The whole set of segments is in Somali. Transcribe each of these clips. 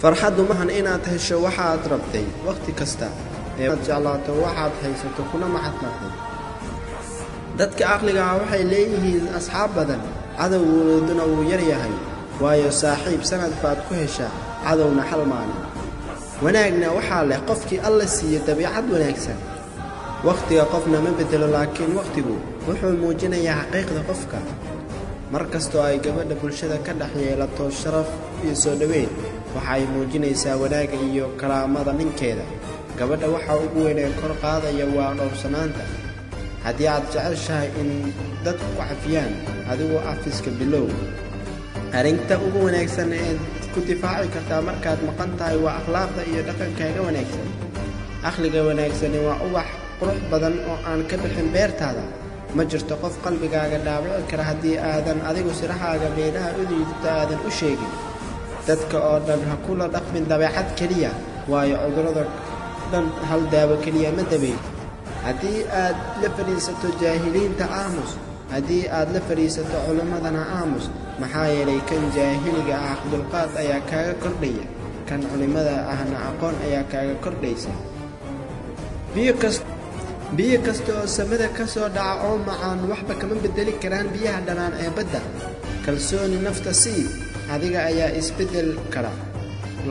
farxaddu maahan inaad hesho waxaad rabtay waqti kasta ee aad jeclaato waxaad haysato kuna maxadnaqday. dadka aqliga ah waxay leeyihiin asxaab badan, cadowgooduna wuu yar yahay, waayo saaxiib sanad baad ku heshaa, cadowna hal maalin. wanaagna waxaa leh qofkii alla siiyo dabiicad wanaagsan. waqtiga qofna ma bedelo, laakiin waqtigu wuxuu muujinayaa xaqiiqda qofka. mar kastoo ay gabadha bulshada ka dhex yeelato sharaf iyo soo dhoweyn, waxay muujinaysaa wanaagga iyo karaamada ninkeeda. gabadha waxaa ugu weyn ee kor qaadaya waa dhowrsanaanta. haddii aad jeceshahay in dadku ku cafiyaan, adigoo afiska bilow. arrinta ugu wanaagsan ee ku difaaci kartaa markaad maqan tahay waa akhlaaqda iyo dhaqankaaga wanaagsan. aqliga wanaagsani waa ubax qurux badan oo aan ka bixin beertaada. ma jirto qof qalbigaaga dhaawici kara haddii aadan adigu siraxaaga meelaha u liidata aadan u sheegin. dadka oo dhan ha kula dhaqmin dabeecad keliya, waayo cudurrada dhan hal daawo keliya ma daweyn. haddii aad la fadhiisato jaahiliinta aamus, haddii aad la fadhiisato culimmadana aamus. maxaa yeelay kan jaahiliga ah dulqaad ayaa kaaga kordhaya, kan culimmada ahna aqoon ayaa kaaga kordhaysa. biyo kasta oo samada ka soo dhaca oo macaan waxba kama bedeli karaan biyaha dhanaan ee badda. kalsooni nafta sii, adiga ayaa isbeddel kara,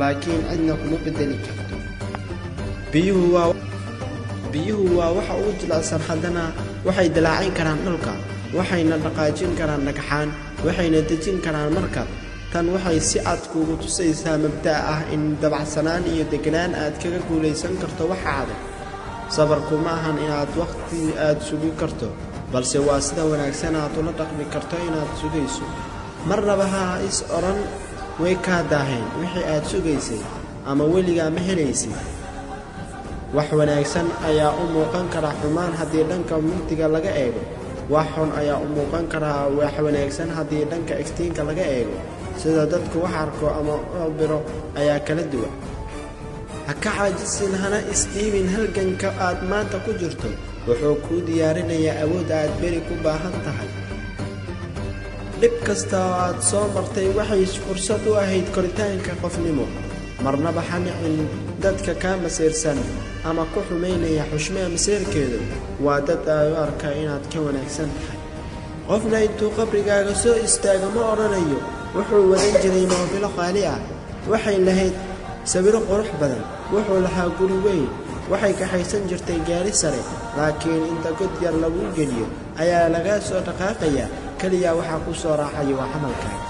laakiin cidna kuma beddeli karto. biyuhu waa waxa ugu jilicsan, haddana waxay dilaacin karaan dhulka, waxayna dhaqaajin karaan dhagxaan, waxayna dejin karaan markab. tan waxay si cad kuugu tusaysaa mabda' ah in dabacsanaan iyo deganaan aad kaga guulaysan karto waxa adag. sabarku ma ahan inaad waqti aad sugi karto, balse waa sida wanaagsan aad ula dhaqmi karto inaad sugayso. marnaba ha is odhan way kaa daaheen wixii aad sugaysay, ama weligaa ma helaysid. wax wanaagsan ayaa u muuqan karaa xumaan haddii dhanka mugdiga laga eego. wax xun ayaa u muuqan karaa wax wanaagsan haddii dhanka iftiinka laga eego. sida dadku wax arko ama cabiro ayaa kala duwan. ha ka caajisin, hana isdhiibin. halganka aad maanta ku jirto wuxuu kuu diyaarinayaa awood aad beri ku baahan tahay. dhib kasta oo aad soo martay waxay fursad u ahayd koritaanka qofnimo. marnaba ha nicin dadka kaa masiirsan ama ku xumaynaya xushmada masiirkeedu. waa dad ay u arkaa inaad ka wanaagsan tahay. qofna intuu qabrigaaga soo istaago ma odhanayo wuxuu wadan jiray moobilo qaali ah, waxay lahayd sawiro qurux badan, wuxuu lahaa guri weyn, waxay kaxaysan jirtay gaari sare. laakiin inta god yar lagu geliyo ayaa laga soo dhaqaaqayaa, keliya waxaa ku soo raacaya waa camalkaaga.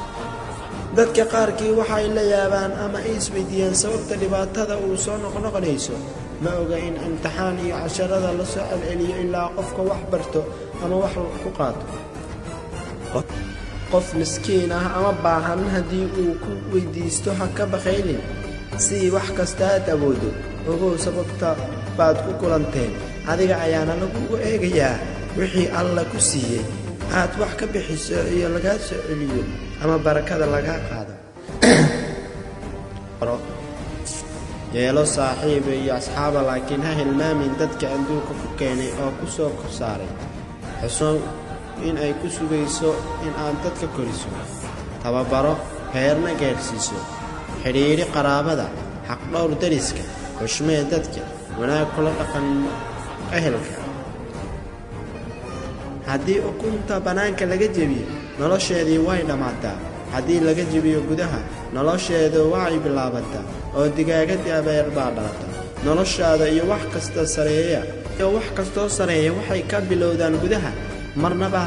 dadka qaarkii waxay la yaabaan ama ay isweydiiyaan sababta dhibaatada uu soo noqnoqonayso. ma oga in imtixaan iyo casharada la soo celceliyo ilaa qofka wax barto ama wax ku qaato. qof miskiin ah ama baahan haddii uu ku weydiisto ha ka bakhaylin. si wax kasta aad awoodo, ogow sababta baad ku kulanteen. adiga ayaana lagugu eegayaa wixii alla ku siiyey. aad wax ka bixiso iyo lagaa soo celiyo ama barakada lagaa qaado. yeelo saaxiib iyo asxaaba, laakiin ha hilmaamin dadka adduunka ku keenay oo ku soo korsaaray. xusuun in ay ku sugayso in aad dadka koriso, tababaro, heerna gaadhsiiso. xidhiidhi qaraabada, xaqdhowr dariska, xushmee dadka, wanaag kula dhaqan ehelka. haddii ukunta bannaanka laga jebiyo, nolosheedii way dhammaataa. haddii laga jebiyo gudaha, nolosheedu way bilaabataa. oo digaagadii abeer baa dhalata. noloshaada iyo wax kastoo sareeya waxay ka bilowdaan gudaha. marnaba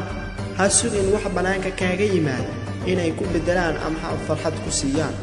ha sugin wax bannaanka kaaga yimaada inay ku beddelaan ama farxad ku siiyaan.